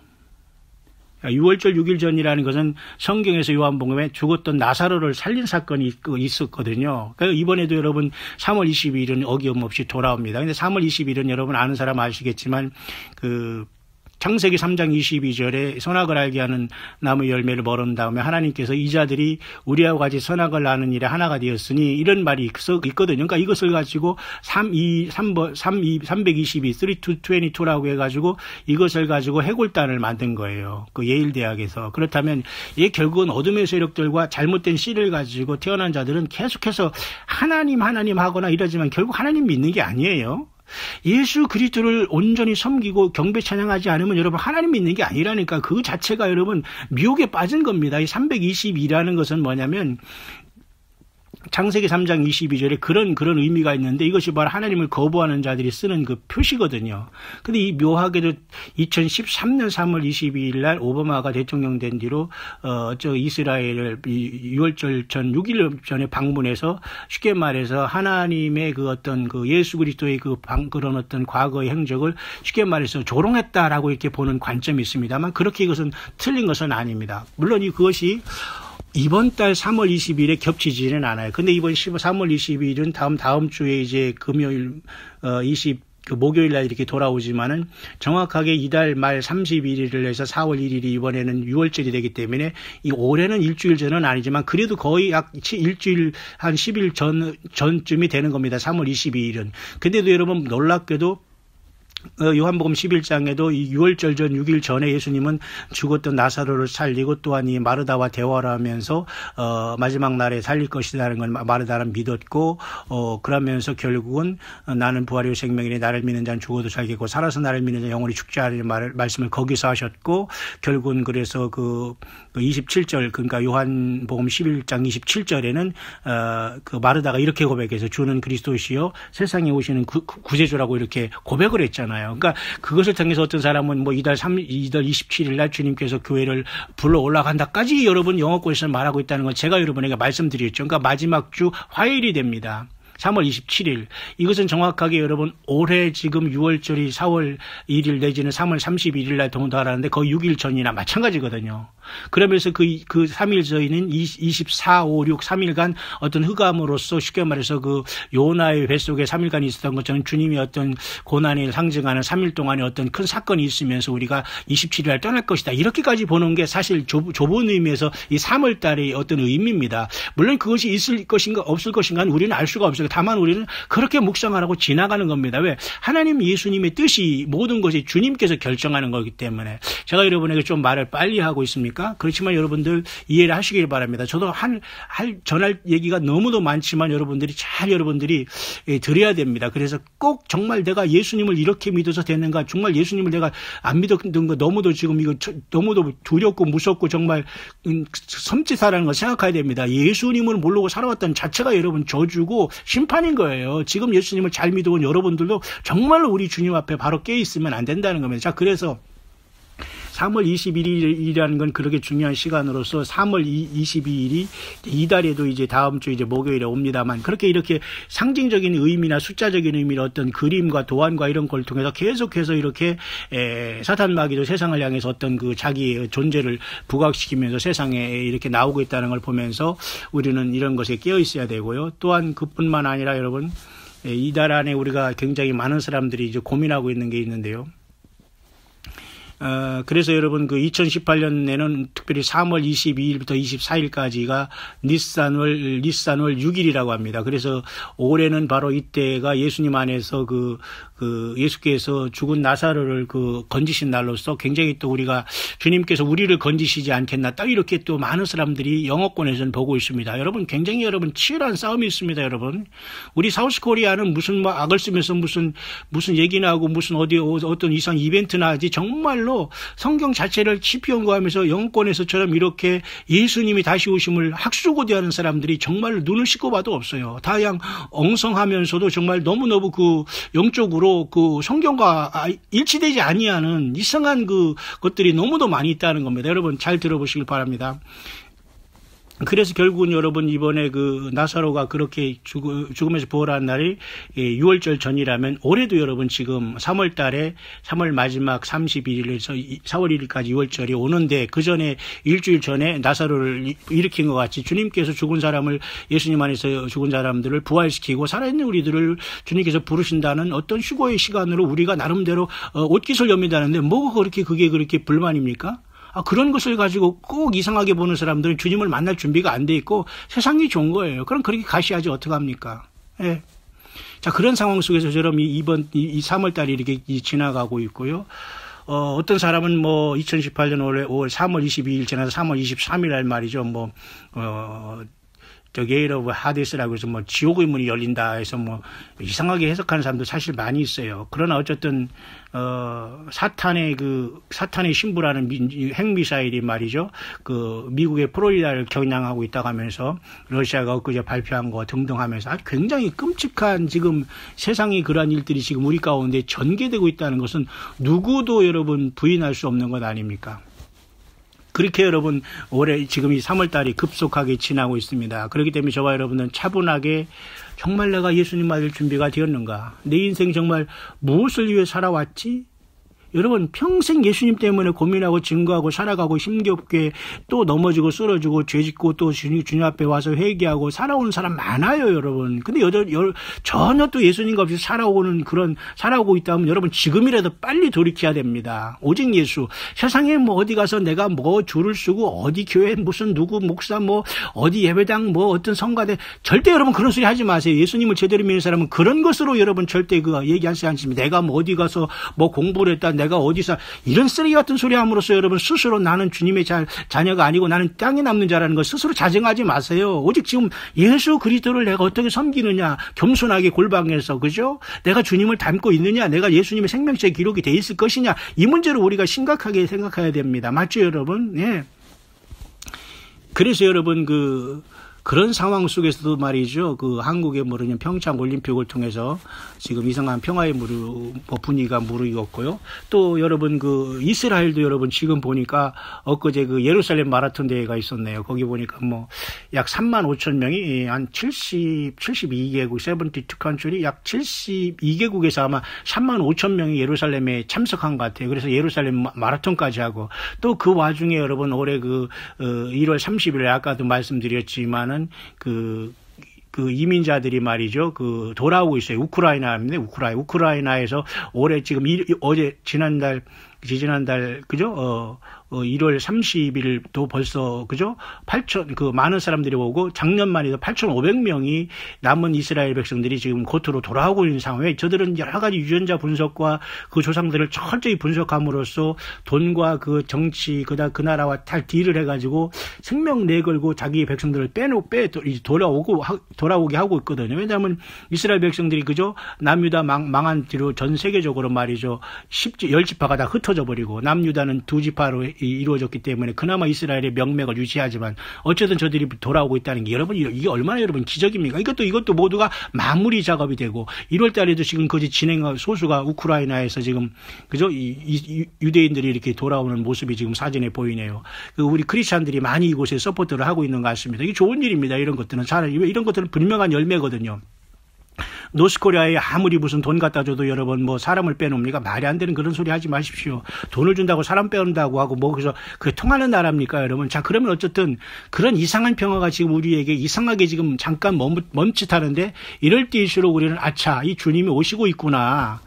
Speaker 1: 6월절 6일 전이라는 것은 성경에서 요한복음에 죽었던 나사로를 살린 사건이 있었거든요. 그러니까 이번에도 여러분 3월 22일은 어김없이 돌아옵니다. 근데 3월 22일은 여러분 아는 사람 아시겠지만 그 창세기 3장 22절에 선악을 알게 하는 나무 열매를 먹은 다음에 하나님께서 이 자들이 우리와 같이 선악을 아는 일에 하나가 되었으니 이런 말이 있거든요. 그러니까 이것을 가지고 322라고 해가지고 이것을 가지고 해골단을 만든 거예요. 그 예일 대학에서. 그렇다면 이게 결국은 어둠의 세력들과 잘못된 씨를 가지고 태어난 자들은 계속해서 하나님 하거나 이러지만 결국 하나님 믿는 게 아니에요. 예수 그리스도를 온전히 섬기고 경배 찬양하지 않으면 여러분 하나님 믿는 게 아니라니까 그 자체가 여러분 미혹에 빠진 겁니다. 이 322라는 것은 뭐냐면 창세기 3장 22절에 그런 의미가 있는데 이것이 바로 하나님을 거부하는 자들이 쓰는 그 표시거든요. 근데 이 묘하게도 2013년 3월 22일 날 오바마가 대통령 된 뒤로 이스라엘을 6월절 전 6일 전에 방문해서 쉽게 말해서 하나님의 그 어떤 그 예수 그리스도의 그런 어떤 과거의 행적을 쉽게 말해서 조롱했다라고 이렇게 보는 관점이 있습니다만 그렇게 이것은 틀린 것은 아닙니다. 물론 그것이 이번 달 3월 20일에 겹치지는 않아요. 근데 이번 3월 20일은 다음 주에 이제 금요일, 목요일 날 이렇게 돌아오지만은 정확하게 이달 말 31일을 해서 4월 1일이 이번에는 6월절이 되기 때문에 이 올해는 일주일 전은 아니지만 그래도 거의 약 일주일 한 10일 전쯤이 되는 겁니다. 3월 22일은. 근데도 여러분 놀랍게도 요한복음 11장에도 이 유월절 전 6일 전에 예수님은 죽었던 나사로를 살리고 또한 이 마르다와 대화를 하면서 마지막 날에 살릴 것이라는 걸 마르다는 믿었고 그러면서 결국은 나는 부활이요 생명이니 나를 믿는 자는 죽어도 살겠고 살아서 나를 믿는 자는 영원히 죽지 않으리라는 말씀을 거기서 하셨고 결국은 그래서 그 27절 그러니까 요한복음 11장 27절에는 그 마르다가 이렇게 고백해서 주는 그리스도시요 세상에 오시는 구세주라고 이렇게 고백을 했잖아요. 그러니까 그것을 통해서 어떤 사람은 뭐 이달 27일 날 주님께서 교회를 불러 올라간다까지 여러분 영어권에서 말하고 있다는 걸 제가 여러분에게 말씀드렸죠. 그러니까 마지막 주 화요일이 됩니다. 3월 27일. 이것은 정확하게 여러분 올해 지금 6월절이 4월 1일 내지는 3월 31일 날 동달하는데 거의 6일 전이나 마찬가지거든요. 그러면서 그 3일 저희는 24, 5, 6, 3일간 어떤 흑암으로서 쉽게 말해서 그 요나의 뱃속에 3일간 있었던 것처럼 주님이 어떤 고난을 상징하는 3일 동안에 어떤 큰 사건이 있으면서 우리가 27일 날 떠날 것이다. 이렇게까지 보는 게 사실 좁은 의미에서 이 3월 달의 어떤 의미입니다. 물론 그것이 있을 것인가 없을 것인가는 우리는 알 수가 없어요. 다만 우리는 그렇게 묵상하라고 지나가는 겁니다. 왜? 하나님 예수님의 뜻이 모든 것이 주님께서 결정하는 거기 때문에 제가 여러분에게 좀 말을 빨리 하고 있습니까? 그렇지만 여러분들 이해를 하시길 바랍니다. 저도 전할 얘기가 너무도 많지만 여러분들이 들어야 됩니다. 그래서 꼭 정말 내가 예수님을 이렇게 믿어서 됐는가 정말 예수님을 내가 안 믿었던 거 너무도 지금 이거 너무도 두렵고 무섭고 정말 섬찟하다는 걸 생각해야 됩니다. 예수님을 모르고 살아왔다는 자체가 여러분 저주고 심판인 거예요. 지금 예수님을 잘 믿어온 여러분들도 정말로 우리 주님 앞에 바로 깨 있으면 안 된다는 겁니다. 자, 그래서 3월 21일이라는 건 그렇게 중요한 시간으로서 3월 22일이 이달에도 이제 다음 주 이제 목요일에 옵니다만 그렇게 이렇게 상징적인 의미나 숫자적인 의미의 어떤 그림과 도안과 이런 걸 통해서 계속해서 이렇게 사탄 마귀도 세상을 향해서 어떤 그 자기의 존재를 부각시키면서 세상에 이렇게 나오고 있다는 걸 보면서 우리는 이런 것에 깨어 있어야 되고요. 또한 그뿐만 아니라 여러분 이달 안에 우리가 굉장히 많은 사람들이 이제 고민하고 있는 게 있는데요. 그래서 여러분 그 2018년에는 특별히 3월 22일부터 24일까지가 니산월 6일이라고 합니다. 그래서 올해는 바로 이때가 예수님 안에서 그 예수께서 죽은 나사로를 건지신 날로서 굉장히 또 우리가 주님께서 우리를 건지시지 않겠나 딱 이렇게 또 많은 사람들이 영어권에서는 보고 있습니다. 여러분 굉장히 치열한 싸움이 있습니다. 여러분 우리 사우스 코리아는 무슨 뭐 악을 쓰면서 무슨 얘기나 하고 무슨 어떤 이상 이벤트나 하지 정말로 성경 자체를 깊이 연구하면서 영권에서처럼 이렇게 예수님이 다시 오심을 학수고대하는 사람들이 정말 눈을 씻고 봐도 없어요. 다양 엉성하면서도 정말 너무너무 영적으로 성경과 일치되지 아니하는 이상한 것들이 너무도 많이 있다는 겁니다. 여러분 잘 들어보시길 바랍니다. 그래서 결국은 여러분 이번에 나사로가 그렇게 죽음에서 부활한 날이 6월절 전이라면 올해도 여러분 지금 3월 달에 3월 마지막 31일에서 4월 1일까지 6월절이 오는데 그 전에 일주일 전에 나사로를 일으킨 것 같이 주님께서 죽은 사람을 예수님 안에서 죽은 사람들을 부활시키고 살아있는 우리들을 주님께서 부르신다는 어떤 휴거의 시간으로 우리가 나름대로 옷깃을 엽니다는데 뭐가 그게 그렇게 불만입니까? 그런 것을 가지고 꼭 이상하게 보는 사람들은 주님을 만날 준비가 안 돼 있고 세상이 좋은 거예요. 그럼 그렇게 가시하지 어떡합니까? 예. 자, 그런 상황 속에서 저럼 이번 3월 달이 이렇게 지나가고 있고요. 어떤 사람은 2018년 올해 3월 22일 지나서 3월 23일 날 말이죠. 게이트 오브 하데스라고 해서 지옥의 문이 열린다 해서 이상하게 해석하는 사람도 사실 많이 있어요. 그러나 어쨌든 사탄의 신부라는 핵미사일이 말이죠. 미국의 플로리다를 겨냥하고 있다고 하면서 러시아가 엊그제 발표한 거 등등 하면서 굉장히 끔찍한 지금 세상의 그러한 일들이 지금 우리 가운데 전개되고 있다는 것은 누구도 여러분 부인할 수 없는 것 아닙니까? 그렇게 여러분 올해 지금 이 3월 달이 급속하게 지나고 있습니다. 그렇기 때문에 저와 여러분은 차분하게 정말 내가 예수님 맞을 준비가 되었는가? 내 인생 정말 무엇을 위해 살아왔지? 여러분 평생 예수님 때문에 고민하고 증거하고 살아가고 힘겹게 또 넘어지고 쓰러지고 죄짓고 또 주님 앞에 와서 회개하고 살아오는 사람 많아요, 여러분. 근데 전혀 또 예수님과 없이 살아오고 있다면 여러분 지금이라도 빨리 돌이켜야 됩니다. 오직 예수. 세상에 뭐 어디 가서 내가 뭐 줄을 쓰고 어디 교회 무슨 누구 목사 뭐 어디 예배당 뭐 어떤 성가대 절대 여러분 그런 소리 하지 마세요. 예수님을 제대로 믿는 사람은 그런 것으로 여러분 절대 얘기하지 않습니다. 내가 뭐 어디 가서 뭐 공부를 했다, 내가 어디서 이런 쓰레기 같은 소리 함으로써 여러분 스스로 나는 주님의 자녀가 아니고 나는 땅에 남는 자라는 걸 스스로 자정하지 마세요. 오직 지금 예수 그리스도를 내가 어떻게 섬기느냐, 겸손하게 골방에서, 그죠? 내가 주님을 닮고 있느냐, 내가 예수님의 생명책에 기록이 돼 있을 것이냐, 이 문제로 우리가 심각하게 생각해야 됩니다. 맞죠, 여러분? 예. 그래서 여러분 그런 상황 속에서도 말이죠. 한국의 뭐냐면 평창 올림픽을 통해서 지금 이상한 평화의 분위기가 무르익었고요. 또 여러분 이스라엘도 여러분 지금 보니까 엊그제 예루살렘 마라톤 대회가 있었네요. 거기 보니까 뭐 약 3만 5천 명이 한 72개국 72 컨트리 약 72개국에서 아마 3만 5천 명이 예루살렘에 참석한 것 같아요. 그래서 예루살렘 마라톤까지 하고 또 그 와중에 여러분 올해 1월 30일에 아까도 말씀드렸지만 이민자들이 말이죠. 돌아오고 있어요. 우크라이나입니다. 우크라이나에서 올해 지금 지난달, 그죠? 1월 30일도 벌써, 그죠? 많은 사람들이 오고, 작년만 해도 8,500명이 남은 이스라엘 백성들이 지금 고토로 돌아오고 있는 상황에 저들은 여러 가지 유전자 분석과 그 조상들을 철저히 분석함으로써 돈과 정치, 그 나라와 다 딜을 해가지고 생명 내걸고 자기 백성들을 돌아오게 하고 있거든요. 왜냐하면 이스라엘 백성들이, 그죠? 남유다 망한 뒤로 전 세계적으로 말이죠. 10지파가 다 흩어져 버리고, 남유다는 2지파로 이루어졌기 때문에 그나마 이스라엘의 명맥을 유지하지만 어쨌든 저들이 돌아오고 있다는 게 여러분 이게 얼마나 여러분 기적입니까? 이것도 모두가 마무리 작업이 되고 1월 달에도 지금 소수가 우크라이나에서 지금 그죠? 유대인들이 이렇게 돌아오는 모습이 지금 사진에 보이네요. 우리 크리스찬들이 많이 이곳에 서포트를 하고 있는 것 같습니다. 이게 좋은 일입니다. 이런 것들은 분명한 열매거든요. 노스코리아에 아무리 무슨 돈 갖다 줘도 여러분 뭐 사람을 빼놓습니까? 말이 안 되는 그런 소리 하지 마십시오. 돈을 준다고 사람 빼놓는다고 하고 뭐 그래서 그게 통하는 나라입니까, 여러분? 자, 그러면 어쨌든 그런 이상한 평화가 지금 우리에게 이상하게 지금 잠깐 멈칫하는데 이럴 때일수록 우리는 아차, 이 주님이 오시고 있구나.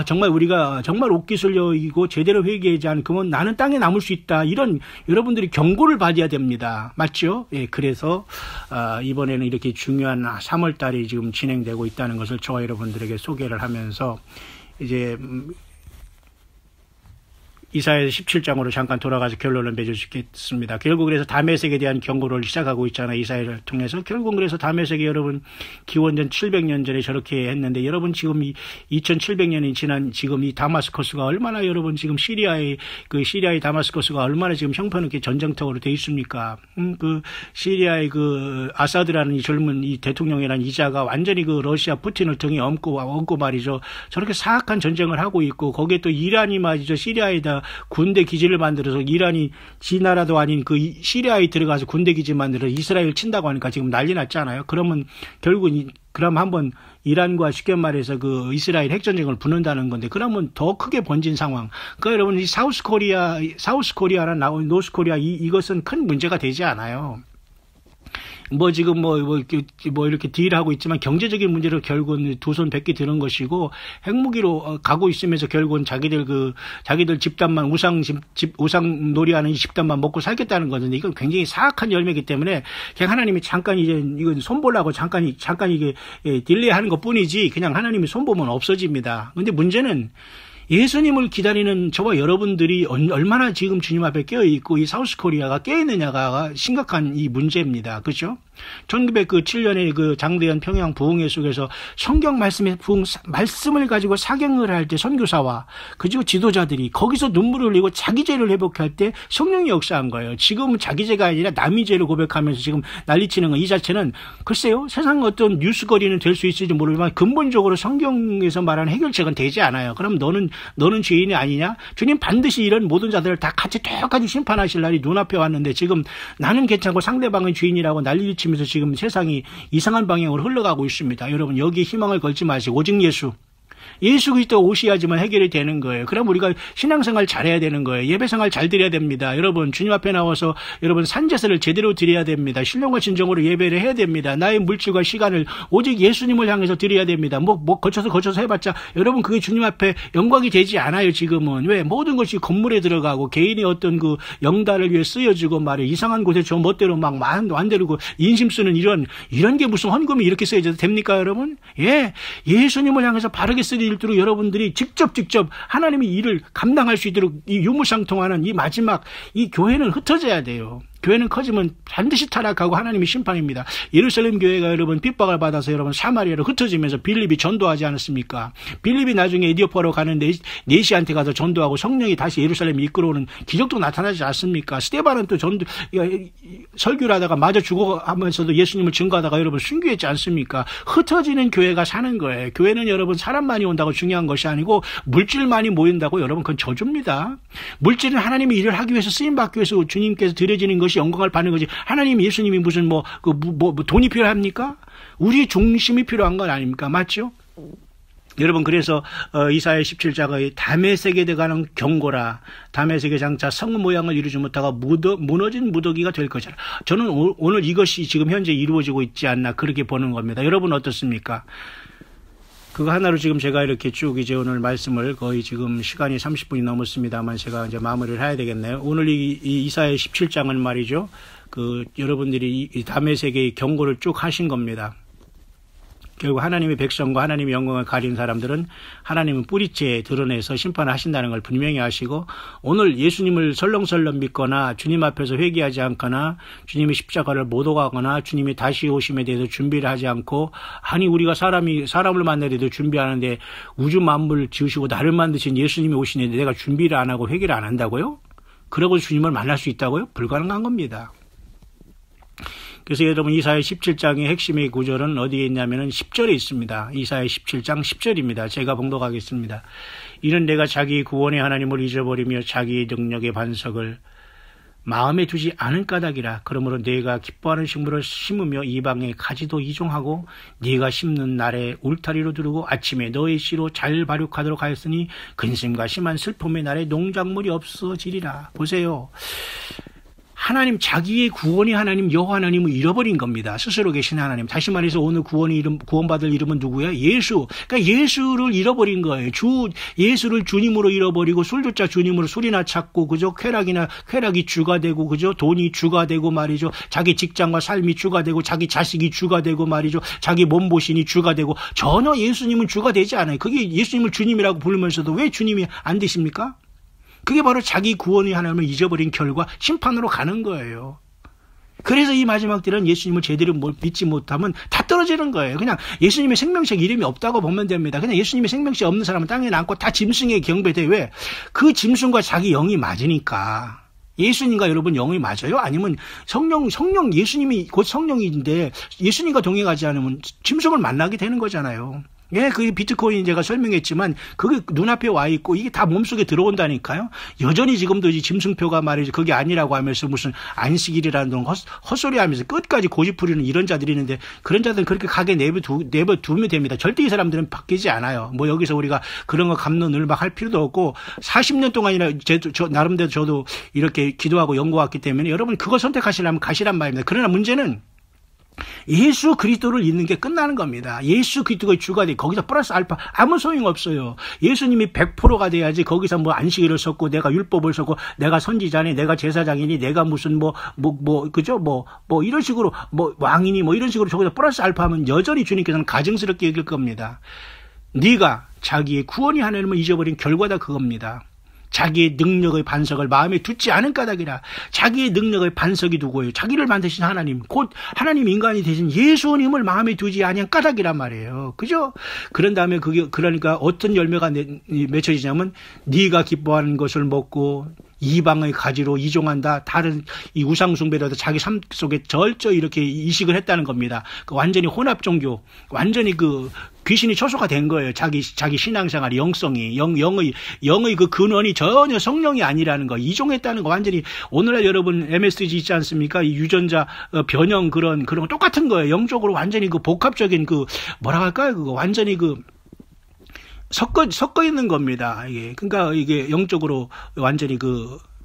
Speaker 1: 정말 우리가 정말 옥기술려이고 제대로 회개하지 않으면 나는 땅에 남을 수 있다. 이런 여러분들이 경고를 받아야 됩니다. 맞죠? 예, 그래서 이번에는 이렇게 중요한 3월 달이 지금 진행되고 있다는 것을 저와 여러분들에게 소개를 하면서 이제 이사야 17장으로 잠깐 돌아가서 결론을 맺어주겠습니다. 결국 그래서 다메섹에 대한 경고를 시작하고 있잖아요. 이사야를 통해서. 결국 그래서 다메섹이 여러분 기원전 700년 전에 저렇게 했는데 여러분 지금 2700년이 지난 지금 이 다마스커스가 얼마나 여러분 지금 시리아의 다마스커스가 얼마나 지금 형편없게 전쟁터로 돼 있습니까? 시리아의 아사드라는 이 젊은 이 대통령이라는 이자가 완전히 러시아 푸틴을 등에 얹고 말이죠. 저렇게 사악한 전쟁을 하고 있고 거기에 또 이란이 말이죠. 시리아에다 군대 기지를 만들어서 이란이 지 나라도 아닌 시리아에 들어가서 군대 기지 만들어서 이스라엘 친다고 하니까 지금 난리 났잖아요. 그럼 한번 이란과 쉽게 말해서 이스라엘 핵전쟁을 붙는다는 건데 그러면 더 크게 번진 상황. 그러니까 여러분 이 사우스코리아나 노스코리아 이것은 큰 문제가 되지 않아요. 지금 이렇게 딜하고 있지만 경제적인 문제로 결국은 두 손 뱉기 드는 것이고 핵무기로 가고 있으면서 결국은 자기들 집단만 우상 놀이하는 이 집단만 먹고 살겠다는 거는데 이건 굉장히 사악한 열매이기 때문에 그냥 하나님이 잠깐 이건 손보려고 잠깐 이게 딜레이하는 것 뿐이지 그냥 하나님이 손보면 없어집니다. 근데 문제는 예수님을 기다리는 저와 여러분들이 얼마나 지금 주님 앞에 깨어있고 이 사우스코리아가 깨어있느냐가 심각한 이 문제입니다. 그렇죠? 1907년에 장대현 평양 부흥회 속에서 성경 말씀을 가지고 사경을 할 때 선교사와 그리고 지도자들이 거기서 눈물을 흘리고 자기 죄를 회복할 때 성령이 역사한 거예요. 지금은 자기 죄가 아니라 남의 죄를 고백하면서 지금 난리치는 거 이 자체는 글쎄요 세상 어떤 뉴스거리는 될 수 있을지 모르지만 근본적으로 성경에서 말하는 해결책은 되지 않아요. 그럼 너는 죄인이 아니냐? 주님 반드시 이런 모든 자들을 다 같이 똑같이 심판하실 날이 눈앞에 왔는데 지금 나는 괜찮고 상대방은 죄인이라고 난리를 치면서 지금 세상이 이상한 방향으로 흘러가고 있습니다. 여러분 여기에 희망을 걸지 마시고 오직 예수 예수 그리스도 오셔야지만 해결이 되는 거예요. 그럼 우리가 신앙생활 잘해야 되는 거예요. 예배생활 잘 드려야 됩니다. 여러분 주님 앞에 나와서 여러분 산제사를 제대로 드려야 됩니다. 신령과 진정으로 예배를 해야 됩니다. 나의 물질과 시간을 오직 예수님을 향해서 드려야 됩니다. 뭐 거쳐서 해봤자 여러분 그게 주님 앞에 영광이 되지 않아요. 지금은 왜 모든 것이 건물에 들어가고 개인의 어떤 그 영달을 위해 쓰여지고 말이에요. 이상한 곳에 저 멋대로 막 완대로 그 인심 쓰는 이런 게 무슨 헌금이 이렇게 쓰여져도 됩니까, 여러분? 예, 예수님을 향해서 바르게 쓰일 도록 여러분들이 직접 하나님의 일을 감당할 수 있도록 이 유무상통하는 이 마지막 이 교회는 흩어져야 돼요. 교회는 커지면 반드시 타락하고 하나님의 심판입니다. 예루살렘 교회가 여러분 핍박을 받아서 여러분 사마리아로 흩어지면서 빌립이 전도하지 않았습니까? 빌립이 나중에 에디오파로 가는 네시한테 가서 전도하고 성령이 다시 예루살렘 이끌어오는 기적도 나타나지 않습니까? 스데반은 또 설교를 하다가 마저 죽어가면서도 예수님을 증거하다가 여러분 순교했지 않습니까? 흩어지는 교회가 사는 거예요. 교회는 여러분 사람 많이 온다고 중요한 것이 아니고 물질 많이 모인다고 여러분 그건 저주입니다. 물질은 하나님의 일을 하기 위해서 쓰임받기 위해서 주님께서 드려지는 것이 영광을 받는 거지. 하나님 예수님이 무슨 돈이 필요합니까? 우리 중심이 필요한 건 아닙니까? 맞죠? 여러분 그래서 이사야 17장의 다메섹에 대한 경고라. 다메섹의 장차 성 모양을 이루지 못하고 무너진 무더기가 될 것이라. 저는 오늘 이것이 지금 현재 이루어지고 있지 않나 그렇게 보는 겁니다. 여러분 어떻습니까? 그거 하나로 지금 제가 이렇게 쭉 이제 오늘 말씀을 거의 지금 시간이 30분이 넘었습니다만 제가 이제 마무리를 해야 되겠네요. 오늘 이 이사야 17장은 말이죠. 여러분들이 이 다메섹의 경고를 쭉 하신 겁니다. 결국 하나님의 백성과 하나님의 영광을 가린 사람들은 하나님은 뿌리째 드러내서 심판을 하신다는 걸 분명히 아시고 오늘 예수님을 설렁설렁 믿거나 주님 앞에서 회개하지 않거나 주님의 십자가를 못 오가거나 주님이 다시 오심에 대해서 준비를 하지 않고 아니 우리가 사람을 만나려도 준비하는데 우주 만물 지으시고 나를 만드신 예수님이 오시는데 내가 준비를 안 하고 회개를 안 한다고요? 그러고 주님을 만날 수 있다고요? 불가능한 겁니다. 그래서 여러분 이사야 17장의 핵심의 구절은 어디에 있냐면은 10절에 있습니다. 이사야 17장 10절입니다. 제가 봉독하겠습니다. 이는 내가 자기 구원의 하나님을 잊어버리며 자기의 능력의 반석을 마음에 두지 않은 까닭이라. 그러므로 네가 기뻐하는 식물을 심으며 이방의 가지도 이종하고 네가 심는 날에 울타리로 두르고 아침에 너의 씨로 잘 발육하도록 하였으니 근심과 심한 슬픔의 날에 농작물이 없어지리라. 보세요. 하나님 자기의 구원의 하나님 여호와 하나님을 잃어버린 겁니다. 스스로 계신 하나님. 다시 말해서 오늘 구원받을 이름은 누구야? 예수. 그러니까 예수를 잃어버린 거예요. 예수를 주님으로 잃어버리고 술주자 주님으로 술이나 찾고 그죠? 쾌락이 주가 되고 그죠? 돈이 주가 되고 말이죠. 자기 직장과 삶이 주가 되고 자기 자식이 주가 되고 말이죠. 자기 몸보신이 주가 되고 전혀 예수님은 주가 되지 않아요. 그게 예수님을 주님이라고 부르면서도 왜 주님이 안 되십니까? 그게 바로 자기 구원의 하나님을 잊어버린 결과 심판으로 가는 거예요. 그래서 이 마지막 때는 예수님을 제대로 믿지 못하면 다 떨어지는 거예요. 그냥 예수님의 생명책 이름이 없다고 보면 됩니다. 그냥 예수님의 생명책 없는 사람은 땅에 남고 다 짐승에 경배돼. 왜? 그 짐승과 자기 영이 맞으니까. 예수님과 여러분 영이 맞아요? 아니면 성령 예수님이 곧 성령인데 예수님과 동행하지 않으면 짐승을 만나게 되는 거잖아요. 예, 그 비트코인 제가 설명했지만 그게 눈앞에 와 있고 이게 다 몸속에 들어온다니까요. 여전히 지금도 이 짐승표가 말이죠. 그게 아니라고 하면서 무슨 안식일이라는 동 헛소리 하면서 끝까지 고집부리는 이런 자들이 있는데 그런 자들은 그렇게 가게 내버두면 됩니다. 절대 이 사람들은 바뀌지 않아요. 뭐 여기서 우리가 그런 거 갑론을 막 할 필요도 없고 40년 동안이나 나름대로 저도 이렇게 기도하고 연구했기 때문에 여러분 그거 선택하시려면 가시란 말입니다. 그러나 문제는 예수 그리스도를 잊는 게 끝나는 겁니다. 예수 그리스도가 주가 돼 거기서 플러스 알파 아무 소용 없어요. 예수님이 100%가 돼야지 거기서 뭐 안식일을 썼고 내가 율법을 썼고 내가 선지자니 내가 제사장이니 내가 무슨 그죠 이런 식으로 왕이니 이런 식으로 저기서 플러스 알파하면 여전히 주님께서는 가증스럽게 여길 겁니다. 네가 자기의 구원의 하나님을 잊어버린 결과다 그겁니다. 자기의 능력의 반석을 마음에 두지 않은 까닭이라. 자기의 능력의 반석이 누구예요? 자기를 만드신 하나님, 곧 하나님 인간이 되신 예수님을 마음에 두지 아니한 까닭이란 말이에요. 그죠? 그런 다음에 그러니까 어떤 열매가 맺혀지냐면 네가 기뻐하는 것을 먹고 이방의 가지로 이종한다. 다른 이 우상숭배라도 자기 삶 속에 절저 이렇게 이식을 했다는 겁니다. 완전히 혼합 종교, 완전히 귀신이 초소가 된 거예요. 자기 신앙생활의 영성이 영의 그 근원이 전혀 성령이 아니라는 거 이종했다는 거 완전히 오늘날 여러분 MSG 있지 않습니까? 이 유전자 변형 그런 거 똑같은 거예요. 영적으로 완전히 복합적인 뭐라 할까요? 그거 완전히 섞어 있는 겁니다. 이게. 그러니까 이게 영적으로 완전히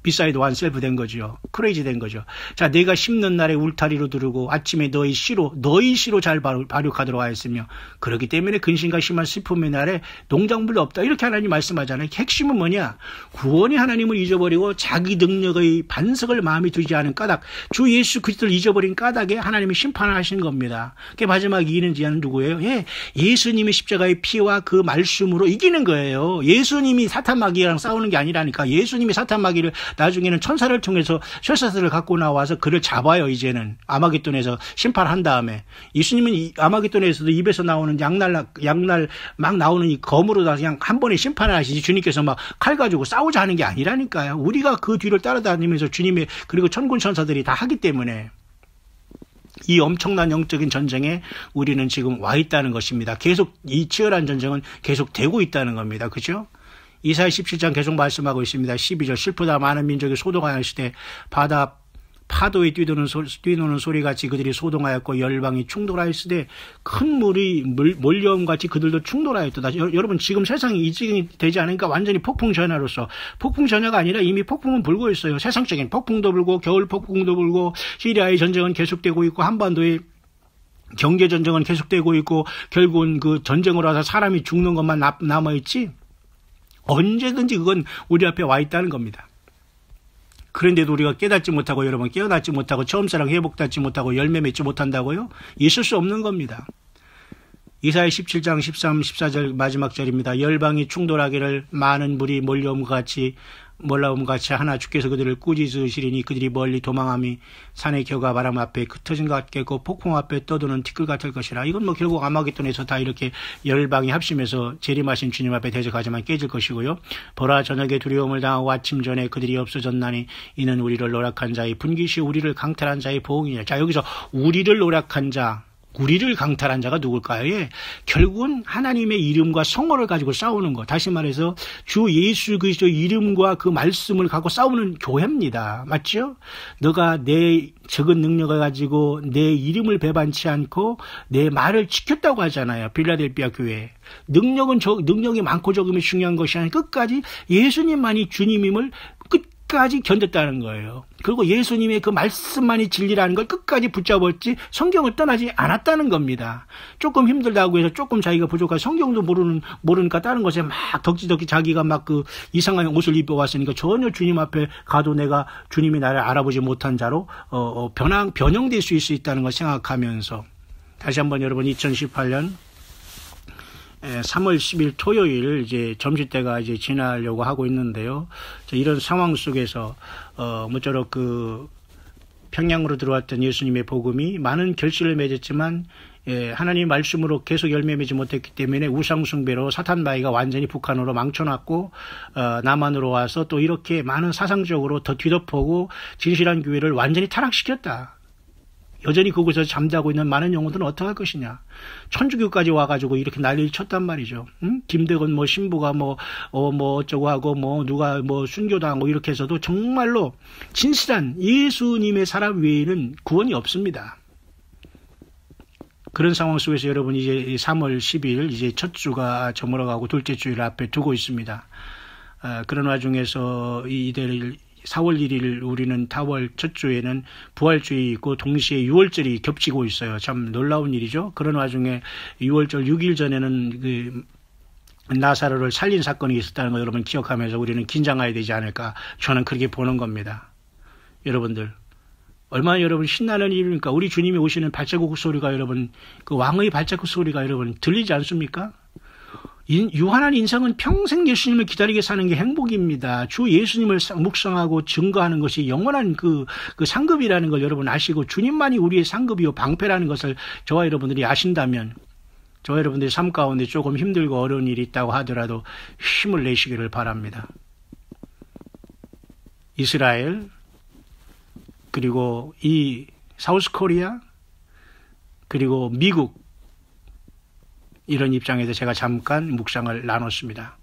Speaker 1: 비사이드 완 셀프 된 거죠. 크레이지 된 거죠. 자, 내가 심는 날에 울타리로 두르고 아침에 너희 씨로 잘 발육하도록 하였으며, 그렇기 때문에 근심과 심한 슬픔의 날에 농작물도 없다. 이렇게 하나님 말씀하잖아요. 핵심은 뭐냐? 구원이 하나님을 잊어버리고 자기 능력의 반석을 마음에 두지 않은 까닭, 주 예수 그리스도를 잊어버린 까닭에 하나님이 심판을 하시는 겁니다. 그 마지막 이기는 자는 누구예요? 예수님의 십자가의 피와 그 말씀으로 이기는 거예요. 예수님이 사탄 마귀랑 싸우는 게 아니라니까. 예수님이 사탄 마귀를 나중에는 천사를 통해서 쇠사슬을 갖고 나와서 그를 잡아요. 이제는 아마겟돈에서 심판한 다음에 예수님은 아마겟돈에서도 입에서 나오는 양날 막 나오는 이 검으로 다 그냥 한 번에 심판을 하시지, 주님께서 막 칼 가지고 싸우자 하는 게 아니라니까요. 우리가 그 뒤를 따라다니면서 주님의 그리고 천군 천사들이 다 하기 때문에 이 엄청난 영적인 전쟁에 우리는 지금 와 있다는 것입니다. 계속 이 치열한 전쟁은 계속 되고 있다는 겁니다. 그죠? 이사야 17장 계속 말씀하고 있습니다. 12절 슬프다 많은 민족이 소동하였을 때 바다 파도에 뛰노는 소리같이 그들이 소동하였고 열방이 충돌하였을 때 큰 물이 몰려옴같이 그들도 충돌하였다. 여러분 지금 세상이 이직이 되지 않으니까 완전히 폭풍 전야로서, 폭풍 전야가 아니라 이미 폭풍은 불고 있어요. 세상적인 폭풍도 불고 겨울 폭풍도 불고 시리아의 전쟁은 계속되고 있고 한반도의 경제 전쟁은 계속되고 있고 결국은 그 전쟁으로 와서 사람이 죽는 것만 남아있지 언제든지 그건 우리 앞에 와 있다는 겁니다. 그런데도 우리가 깨닫지 못하고, 여러분 깨어나지 못하고 처음사랑 회복받지 못하고 열매 맺지 못한다고요? 있을 수 없는 겁니다. 이사야 17장 13, 14절 마지막 절입니다. 열방이 충돌하기를 많은 물이 몰라옴같이 하나 주께서 그들을 꾸짖으시리니 그들이 멀리 도망함이 산의 겨가 바람 앞에 흩어진 것 같겠고 폭풍 앞에 떠도는 티끌 같을 것이라. 이건 뭐 결국 아마겟돈에서 다 이렇게 열방이 합심해서 재림하신 주님 앞에 대적하지만 깨질 것이고요. 보라 저녁에 두려움을 당하고 아침 전에 그들이 없어졌나니 이는 우리를 노력한 자의 분깃이 우리를 강탈한 자의 보응이냐. 자, 여기서 우리를 노력한 자, 우리를 강탈한 자가 누굴까요? 결국은 하나님의 이름과 성호를 가지고 싸우는 것. 다시 말해서 주 예수 그리스도의 이름과 그 말씀을 갖고 싸우는 교회입니다. 맞죠? 너가 내 적은 능력을 가지고 내 이름을 배반치 않고 내 말을 지켰다고 하잖아요. 빌라델비아 교회. 능력이 많고 적음이 중요한 것이 아니라 끝까지 예수님만이 주님임을 끝까지 견뎠다는 거예요. 그리고 예수님의 그 말씀만이 진리라는 걸 끝까지 붙잡았지 성경을 떠나지 않았다는 겁니다. 조금 힘들다고 해서 조금 자기가 부족하고 성경도 모르니까 다른 것에 막 덕지덕지 자기가 막 그 이상한 옷을 입어왔으니까 전혀 주님 앞에 가도 내가 주님이 나를 알아보지 못한 자로 변형될 수 있다는 걸 생각하면서 다시 한번 여러분 2018년 3월 10일 토요일 이제 점심때가 이제 지나려고 하고 있는데요. 이런 상황 속에서 모쪼록 그 평양으로 들어왔던 예수님의 복음이 많은 결실을 맺었지만 하나님 말씀으로 계속 열매 맺지 못했기 때문에 우상숭배로 사탄 마귀가 완전히 북한으로 망쳐놨고 남한으로 와서 또 이렇게 많은 사상적으로 더 뒤덮어고 진실한 교회를 완전히 타락시켰다. 여전히 그곳에서 잠자고 있는 많은 영혼들은 어떻게 할 것이냐. 천주교까지 와가지고 이렇게 난리를 쳤단 말이죠. 응? 김대건 신부가 어쩌고 하고 누가 순교당하고 이렇게 해서도 정말로 진실한 예수님의 사람 외에는 구원이 없습니다. 그런 상황 속에서 여러분 이제 3월 10일 이제 첫 주가 저물어가고 둘째 주일 앞에 두고 있습니다. 그런 와중에서 이들 4월 1일 우리는 4월 첫 주에는 부활주의 있고 동시에 6월절이 겹치고 있어요. 참 놀라운 일이죠. 그런 와중에 6월절 6일 전에는 그 나사로를 살린 사건이 있었다는 거 여러분 기억하면서 우리는 긴장해야 되지 않을까 저는 그렇게 보는 겁니다. 여러분들 얼마나 여러분 신나는 일입니까? 우리 주님이 오시는 발자국 소리가 여러분 그 왕의 발자국 소리가 여러분 들리지 않습니까? 유한한 인생은 평생 예수님을 기다리게 사는 게 행복입니다. 주 예수님을 묵상하고 증거하는 것이 영원한 그 상급이라는 걸 여러분 아시고 주님만이 우리의 상급이요 방패라는 것을 저와 여러분들이 아신다면 저와 여러분들이 삶 가운데 조금 힘들고 어려운 일이 있다고 하더라도 힘을 내시기를 바랍니다. 이스라엘 그리고 이 사우스 코리아 그리고 미국 이런 입장에서 제가 잠깐 묵상을 나눴습니다.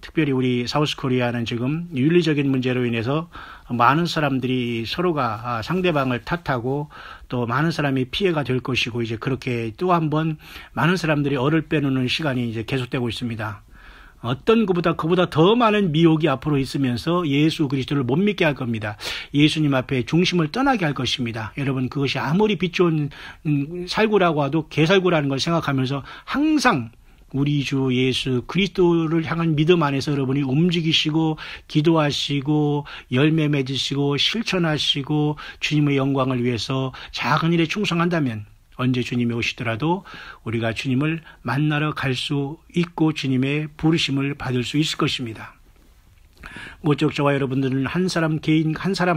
Speaker 1: 특별히 우리 사우스 코리아는 지금 윤리적인 문제로 인해서 많은 사람들이 서로가 상대방을 탓하고 또 많은 사람이 피해가 될 것이고 이제 그렇게 또 한 번 많은 사람들이 얼을 빼놓는 시간이 이제 계속되고 있습니다. 어떤 그보다 더 많은 미혹이 앞으로 있으면서 예수 그리스도를 못 믿게 할 겁니다. 예수님 앞에 중심을 떠나게 할 것입니다. 여러분, 그것이 아무리 빛 좋은 살구라고 해도 개살구라는 걸 생각하면서 항상 우리 주 예수 그리스도를 향한 믿음 안에서 여러분이 움직이시고 기도하시고 열매 맺으시고 실천하시고 주님의 영광을 위해서 작은 일에 충성한다면 언제 주님이 오시더라도 우리가 주님을 만나러 갈 수 있고 주님의 부르심을 받을 수 있을 것입니다. 모쪼록 저와 여러분들은 한 사람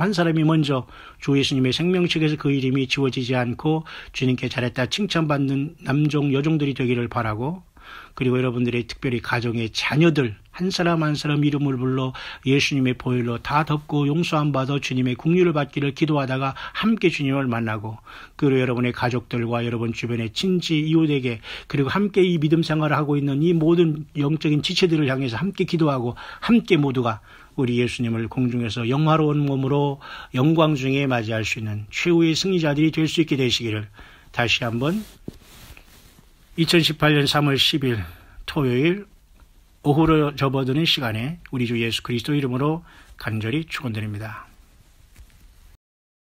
Speaker 1: 한 사람이 먼저 주 예수님의 생명책에서 그 이름이 지워지지 않고 주님께 잘했다 칭찬받는 남종 여종들이 되기를 바라고, 그리고 여러분들의 특별히 가정의 자녀들 한 사람 한 사람 이름을 불러 예수님의 보혈로 다 덮고 용서함 받아 주님의 긍휼을 받기를 기도하다가 함께 주님을 만나고, 그리고 여러분의 가족들과 여러분 주변의 친지 이웃에게, 그리고 함께 이 믿음 생활을 하고 있는 이 모든 영적인 지체들을 향해서 함께 기도하고 함께 모두가 우리 예수님을 공중에서 영화로운 몸으로 영광 중에 맞이할 수 있는 최후의 승리자들이 될 수 있게 되시기를 다시 한번 2018년 3월 10일 토요일 오후로 접어드는 시간에 우리 주 예수 그리스도 이름으로 간절히 축원드립니다.